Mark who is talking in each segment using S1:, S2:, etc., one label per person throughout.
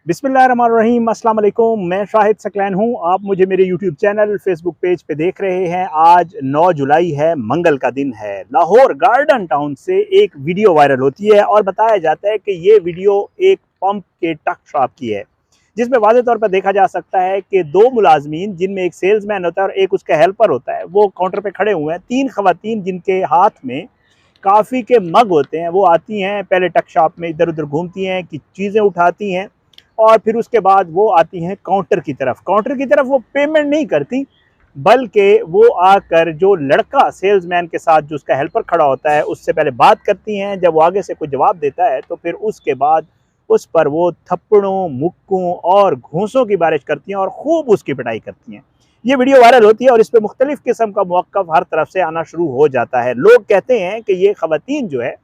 S1: बिस्मिल्लाहिर्रहमानिर्रहीम, अस्सलाम वालेकुम। मैं शाहिद सकलैन हूँ। आप मुझे मेरे यूट्यूब चैनल, फेसबुक पेज पे देख रहे हैं। आज 9 जुलाई है, मंगल का दिन है। लाहौर गार्डन टाउन से एक वीडियो वायरल होती है और बताया जाता है कि ये वीडियो एक पंप के टक शॉप की है, जिसमें वाज़ेह तौर पर देखा जा सकता है कि दो मुलाजमीन, जिनमें एक सेल्समैन होता है और एक उसका हेल्पर होता है, वो काउंटर पे खड़े हुए हैं। 3 खवातीन जिनके हाथ में काफ़ी के मग होते हैं, वो आती हैं, पहले टक शॉप में इधर उधर घूमती हैं कि चीज़ें उठाती हैं और फिर उसके बाद वो आती हैं काउंटर की तरफ। काउंटर की तरफ वो पेमेंट नहीं करती, बल्कि वो आकर जो लड़का सेल्समैन के साथ, जो उसका हेल्पर खड़ा होता है, उससे पहले बात करती हैं। जब वो आगे से कोई जवाब देता है तो फिर उसके बाद उस पर वो थप्पड़ों, मुक्कों और घूंसों की बारिश करती हैं और खूब उसकी पिटाई करती हैं। ये वीडियो वायरल होती है और इस पर मुख्तलिफ किस्म का मौक़िफ़ हर तरफ से आना शुरू हो जाता है। लोग कहते हैं कि ये ख़वातीन जो है,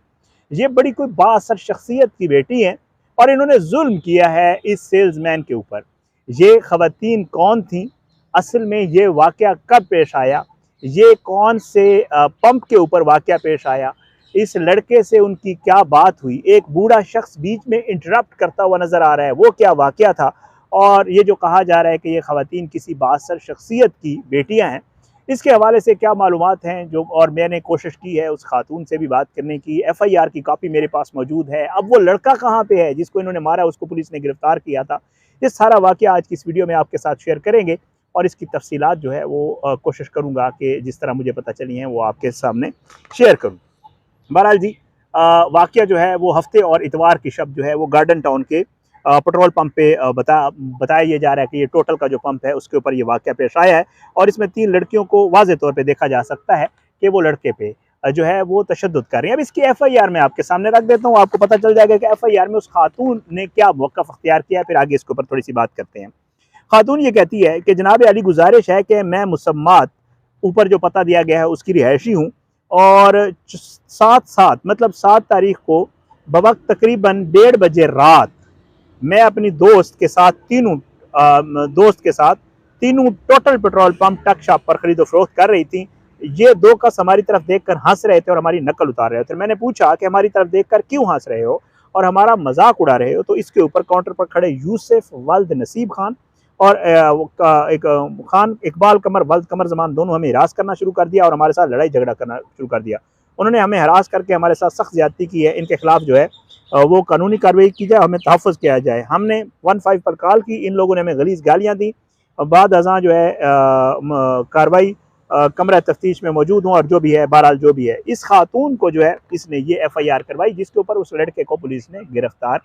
S1: ये बड़ी कोई बाअसर शख्सियत की बेटी हैं और इन्होंने जुल्म किया है इस सेल्समैन के ऊपर। ये ख़वातीन कौन थी, असल में ये वाक़या कब पेश आया, ये कौन से पंप के ऊपर वाक़या पेश आया, इस लड़के से उनकी क्या बात हुई, एक बूढ़ा शख्स बीच में इंटरप्ट करता हुआ नज़र आ रहा है, वो क्या वाक़या था, और ये जो कहा जा रहा है कि ये ख़वातीन किसी बाअसर शख्सियत की बेटियाँ हैं, इसके हवाले से क्या मालूमात हैं जो, और मैंने कोशिश की है उस खातून से भी बात करने की। FIR की कॉपी मेरे पास मौजूद है। अब वो लड़का कहाँ पे है जिसको इन्होंने मारा, उसको पुलिस ने गिरफ्तार किया था। ये सारा वाक़या आज की इस वीडियो में आपके साथ शेयर करेंगे और इसकी तफसीलात जो है वो कोशिश करूँगा कि जिस तरह मुझे पता चली हैं वो आपके सामने शेयर करूँ। बहरहाल जी, वाक़या जो है वो हफ्ते और इतवार की शब जो है वो गार्डन टाउन के पेट्रोल पंप पे बताया ये जा रहा है कि ये टोटल का जो पंप है उसके ऊपर ये वाक़या पेश आया है और इसमें 3 लड़कियों को वाज़ेह तौर पे देखा जा सकता है कि वो लड़के पे जो है वो तशद्दुद कर रही हैं। अब इसकी FIR मैं आपके सामने रख देता हूँ, आपको पता चल जाएगा कि FIR में उस खातून ने क्या मौक़िफ़ अख्तियार किया है। फिर आगे इसके ऊपर थोड़ी-सी बात करते हैं। खातून ये कहती है कि जनाब अली, गुज़ारिश है कि मैं मुसम्मात, ऊपर जो पता दिया गया है उसकी रिहायशी हूँ, और 7/7 मतलब 7 तारीख को बवक्त तकरीबन 1:30 बजे रात मैं अपनी दोस्त के साथ तीनों टोटल पेट्रोल पंप टक शॉप पर खरीदो फरोख्त कर रही थी। ये दो कस हमारी तरफ देखकर हंस रहे थे और हमारी नकल उतार रहे थे। मैंने पूछा कि हमारी तरफ देखकर क्यों हंस रहे हो और हमारा मजाक उड़ा रहे हो, तो इसके ऊपर काउंटर पर खड़े यूसुफ वल्द नसीब खान और एक खान इकबाल कमर वल्द कमर जमान, दोनों हमें हिरास करना शुरू कर दिया और हमारे साथ लड़ाई झगड़ा करना शुरू कर दिया। उन्होंने हमें हरास करके हमारे साथ सख्त ज्यादती की है। इनके खिलाफ जो है वो कानूनी कार्रवाई की जाए, हमें तहफ़्फ़ुज़ किया जाए। हमने 15 पर कॉल की, इन लोगों ने हमें गलीज़ गालियाँ दी। बाद अज़ां जो है कार्रवाई कमरा तफ्तीश में मौजूद हूँ और जो भी है, बहरहाल जो भी है, इस खातून को जो है इसने ये FIR करवाई, जिसके ऊपर उस लड़के को पुलिस ने गिरफ्तार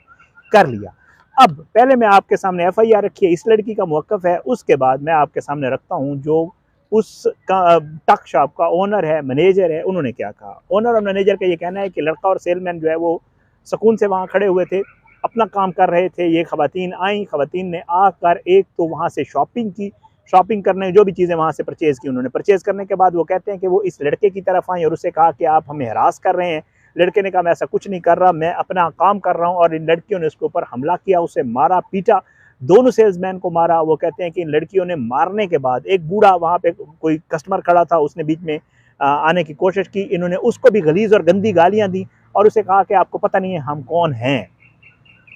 S1: कर लिया। अब पहले मैं आपके सामने FIR रखी है, इस लड़की का मौक़िफ़ है, उसके बाद मैं आपके सामने रखता हूँ जो उस टक शॉप का ओनर है, मैनेजर है, उन्होंने क्या कहा। ओनर और मैनेजर का ये कहना है कि लड़का और सेलमैन जो है वो सुकून से वहाँ खड़े हुए थे, अपना काम कर रहे थे। ये ख़वातीन आईं, ख़वातीन ने आकर एक तो वहाँ से शॉपिंग की, शॉपिंग करने जो भी चीज़ें वहाँ से परचेज़ की उन्होंने, परचेज़ करने के बाद वो कहते हैं कि वो इस लड़के की तरफ आए और उससे कहा कि आप हमें हरास कर रहे हैं। लड़के ने कहा मैं ऐसा कुछ नहीं कर रहा, मैं अपना काम कर रहा हूँ, और इन लड़कियों ने उसके ऊपर हमला किया, उसे मारा पीटा, दोनों सेल्समैन को मारा। वो कहते हैं कि इन लड़कियों ने मारने के बाद एक बूढ़ा वहाँ पे कोई कस्टमर खड़ा था, उसने बीच में आने की कोशिश की, इन्होंने उसको भी गलीज़ और गंदी गालियाँ दी और उसे कहा कि आपको पता नहीं है हम कौन हैं।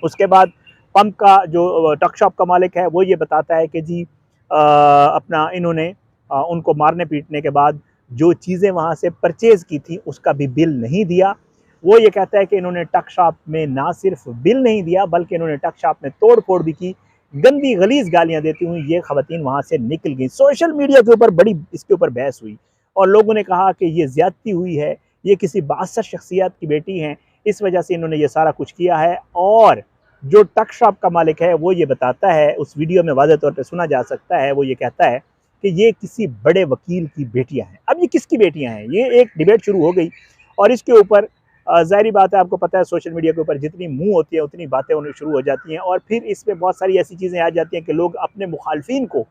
S1: उसके बाद पंप का जो टक शॉप का मालिक है वो ये बताता है कि जी अपना इन्होंने उनको मारने पीटने के बाद जो चीज़ें वहाँ से परचेज़ की थी उसका भी बिल नहीं दिया। वो ये कहता है कि इन्होंने टक शॉप में ना सिर्फ बिल नहीं दिया, बल्कि इन्होंने टक शॉप में तोड़ फोड़ भी की। गंदी गलीज़ गालियाँ देती हुई ये ख़वातीन वहाँ से निकल गई। सोशल मीडिया के ऊपर बड़ी इसके ऊपर बहस हुई और लोगों ने कहा कि ये ज़्यादती हुई है, ये किसी बाअसर शख्सियत की बेटी हैं, इस वजह से इन्होंने ये सारा कुछ किया है। और जो टक शॉप का मालिक है वो ये बताता है, उस वीडियो में वाज़ेह तौर पे सुना जा सकता है, वो ये कहता है कि ये किसी बड़े वकील की बेटियां हैं। अब ये किसकी बेटियां हैं, ये एक डिबेट शुरू हो गई और इसके ऊपर ज़ाहिर बात है, आपको पता है सोशल मीडिया के ऊपर जितनी मुंह होती है उतनी बातें होनी शुरू हो जाती हैं और फिर इसमें बहुत सारी ऐसी चीज़ें आ जाती हैं कि लोग अपने मुखालफिन को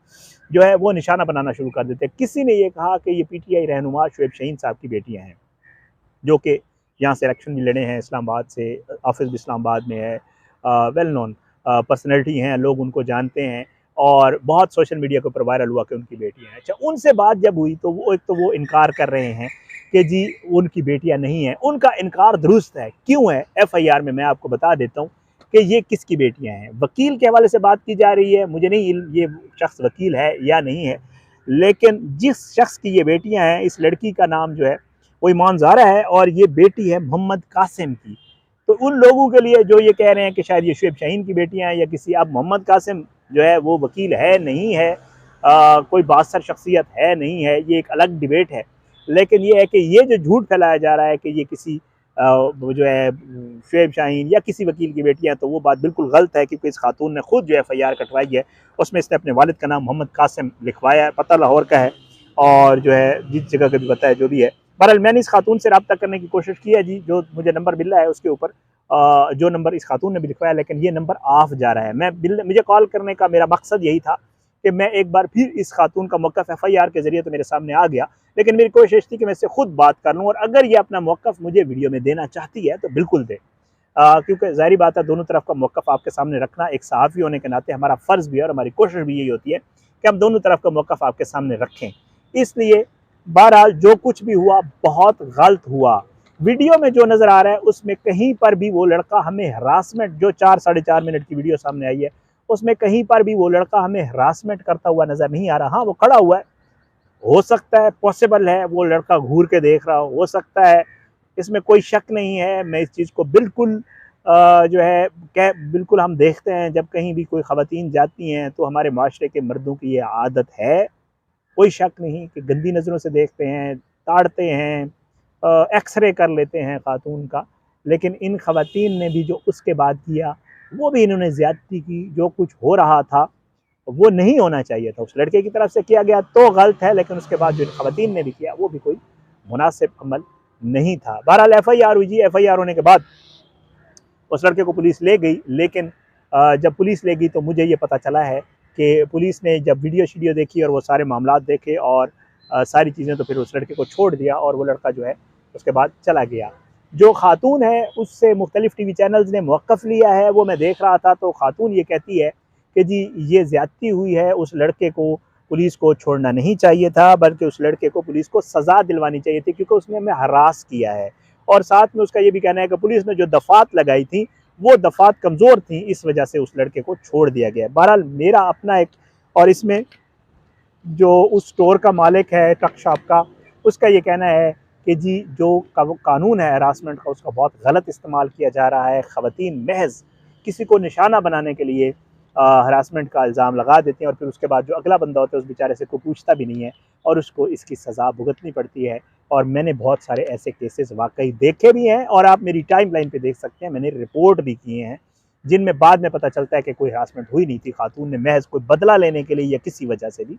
S1: जो है वो निशाना बनाना शुरू कर देते हैं। किसी ने ये कहा कि ये PTI रहनुमा शुएब शाहीन साहब की बेटियाँ हैं, जो कि यहाँ से इलेक्शन भी लड़े हैं, इस्लामाबाद से, ऑफिस भी इस्लामाबाद में है, वेल नोन पर्सनैलिटी हैं, लोग उनको जानते हैं और बहुत सोशल मीडिया के ऊपर वायरल हुआ कि उनकी बेटियां हैं। अच्छा, उनसे बात जब हुई तो वो एक तो वो इनकार कर रहे हैं कि जी उनकी बेटियां नहीं हैं। उनका इनकार दुरुस्त है। क्यों है? FIR में मैं आपको बता देता हूँ कि ये किसकी बेटियां हैं। वकील के हवाले से बात की जा रही है, मुझे नहीं ये शख्स वकील है या नहीं है, लेकिन जिस शख्स की ये बेटियां हैं, इस लड़की का नाम जो है वो ईमान ज़ारा है और ये बेटी है मोहम्मद कासिम की। तो उन लोगों के लिए जो ये कह रहे हैं कि शायद ये शुएब शाहीन की बेटियां हैं या किसी, अब मोहम्मद कासिम जो है वो वकील है नहीं है, कोई बासर शख्सियत है नहीं है, ये एक अलग डिबेट है। लेकिन ये है कि ये जो झूठ फैलाया जा रहा है कि ये किसी जो है शुएब शाहीन या किसी वकील की बेटियां, तो वो बात बिल्कुल गलत है, क्योंकि इस खातून ने खुद जो FIR कटवाई है, उसमें इसने अपने वालिद का नाम मोहम्मद कासिम लिखवाया है, पता लाहौर का है और जो है जिस जगह का भी बताया जो भी है। बहरहाल मैंने इस खातून से रब्ता करने की कोशिश की है जी, जो मुझे नंबर मिल रहा है उसके ऊपर जो नंबर इस खातून ने भी लिखवाया, लेकिन ये नंबर ऑफ जा रहा है। मुझे कॉल करने का मेरा मकसद यही था कि मैं एक बार फिर इस खातून का मौक़िफ़ FIR के ज़रिए तो मेरे सामने आ गया, लेकिन मेरी कोशिश थी कि मैं इससे खुद बात कर लूँ और अगर ये अपना मौक़िफ़ मुझे वीडियो में देना चाहती है तो बिल्कुल दे, क्योंकि ज़ाहिर बात है दोनों तरफ का मौक़िफ़ आपके सामने रखना एक सहाफ़ी होने के नाते हमारा फ़र्ज़ भी है और हमारी कोशिश भी यही होती है कि हम दोनों तरफ का मौक़िफ़ आपके सामने रखें। इसलिए बहरहाल जो कुछ भी हुआ बहुत गलत हुआ। वीडियो में जो नज़र आ रहा है उसमें कहीं पर भी वो लड़का हमें हरासमेंट, जो 4 साढ़े 4 मिनट की वीडियो सामने आई है उसमें कहीं पर भी वो लड़का हमें हरासमेंट करता हुआ नज़र नहीं आ रहा। हाँ, वो खड़ा हुआ है, हो सकता है, पॉसिबल है वो लड़का घूर के देख रहा हो सकता है, इसमें कोई शक नहीं है। मैं इस चीज़ को बिल्कुल जो है बिल्कुल हम देखते हैं जब कहीं भी कोई ख़वातीन जाती हैं तो हमारे माशरे के मर्दों की ये आदत है, कोई शक नहीं कि गंदी नज़रों से देखते हैं, ताड़ते हैं, एक्सरे कर लेते हैं खातून का। लेकिन इन ख़वातीन ने भी जो उसके बाद किया वो भी इन्होंने ज़्यादती की, जो कुछ हो रहा था वो नहीं होना चाहिए था, उस लड़के की तरफ से किया गया तो गलत है, लेकिन उसके बाद जो इन ख़वातीन ने भी किया वो भी कोई मुनासिब अमल नहीं था। बहरहाल FIR हुई जी, FIR होने के बाद उस लड़के को पुलिस ले गई, लेकिन जब पुलिस ले गई तो मुझे ये पता चला है कि पुलिस ने जब वीडियो शीडियो देखी और वो सारे मामलात देखे और सारी चीज़ें, तो फिर उस लड़के को छोड़ दिया और वो लड़का जो है उसके बाद चला गया। जो खातून है उससे मुख्तलिफ TV चैनल्स ने मौक़िफ़ लिया है, वो मैं देख रहा था। तो खातून ये कहती है कि जी ये ज़्यादती हुई है, उस लड़के को पुलिस को छोड़ना नहीं चाहिए था, बल्कि उस लड़के को पुलिस को सज़ा दिलवानी चाहिए थी क्योंकि उसने हमें हरास किया है। और साथ में उसका ये भी कहना है कि पुलिस ने जो दफ़ात लगाई थी वो दफ़ात कमज़ोर थी, इस वजह से उस लड़के को छोड़ दिया गया। बहरहाल मेरा अपना एक, और इसमें जो उस स्टोर का मालिक है ट्रक शॉप का, उसका ये कहना है कि जी जो कानून है हरासमेंट का उसका बहुत गलत इस्तेमाल किया जा रहा है। ख़वातीन महज किसी को निशाना बनाने के लिए हरासमेंट का इल्ज़ाम लगा देते हैं और फिर उसके बाद जो अगला बंदा होता है उस बेचारे से कोई पूछता भी नहीं है और उसको इसकी सज़ा भुगतनी पड़ती है। और मैंने बहुत सारे ऐसे केसेस वाकई देखे भी हैं और आप मेरी टाइमलाइन पे देख सकते हैं, मैंने रिपोर्ट भी किए हैं, जिनमें बाद में पता चलता है कि कोई हरासमेंट हुई नहीं थी, खातून ने महज कोई बदला लेने के लिए या किसी वजह से भी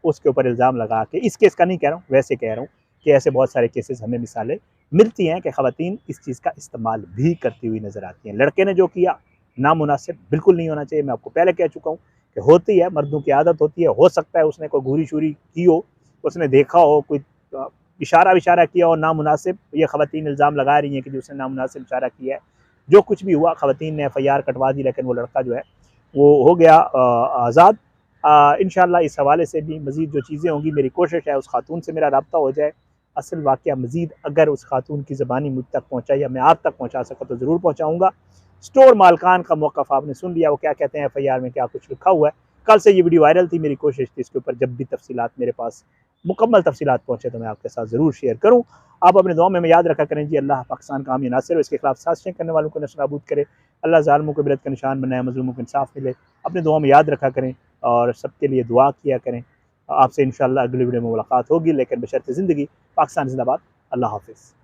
S1: उसके ऊपर इल्ज़ाम लगा के, इस केस का नहीं कह रहा हूँ, वैसे कह रहा हूँ कि ऐसे बहुत सारे केसेस हमें मिसालें मिलती हैं कि ख़वातीन इस चीज़ का इस्तेमाल भी करती हुई नज़र आती हैं। लड़के ने जो किया नामुनासिब बिल्कुल नहीं होना चाहिए। मैं आपको पहले कह चुका हूँ कि होती है, मर्दों की आदत होती है, हो सकता है उसने कोई घूरी शूरी की हो, उसने देखा हो, कोई इशारा विशारा किया और नामुनासिब ये ख़वातीन इल्ज़ाम लगा रही हैं कि जो उसने नामुनासिब इशारा किया है। जो कुछ भी हुआ, ख़वातीन ने FIR कटवा दी, लेकिन वो लड़का जो है वो हो गया आज़ाद। इंशाअल्लाह इस हवाले से भी मज़ीद जो चीज़ें होंगी, मेरी कोशिश है उस खातून से मेरा रब्ता हो जाए, असल वाक़या मज़ीद अगर उस खातून की ज़बानी मुझ तक पहुँचा या मैं आप तक पहुँचा सका तो ज़रूर पहुँचाऊँगा। स्टोर मालकान का मौक़िफ़ आपने सुन लिया, वो क्या कहते हैं, FIR में क्या कुछ लिखा हुआ है। कल से ये वीडियो वायरल थी, मेरी कोशिश थी इसके ऊपर जब भी तफ़सीलात मेरे पास मुकम्मल तफ़सीलात पहुँचे तो मैं आपके साथ ज़रूर शेयर करूँ। आप अपने दुआ में याद रखा करें जी, अल्लाह पाकिस्तान का हामी नासिर हो, इसके खिलाफ साजिशें करने वालों को नस्तानाबूद करे, अल्लाह ज़ालिमों को इबरत का निशान बनाए, मज़लूमों को इंसाफ मिले। अपने दुआ में याद रखा करें और सबके लिए दुआ किया करें। आपसे इंशाअल्लाह अगली वीडियो में मुलाकात होगी, लेकिन बशर्ते ज़िंदगी। पाकिस्तान ज़िंदाबाद। अल्लाह हाफ़िज़।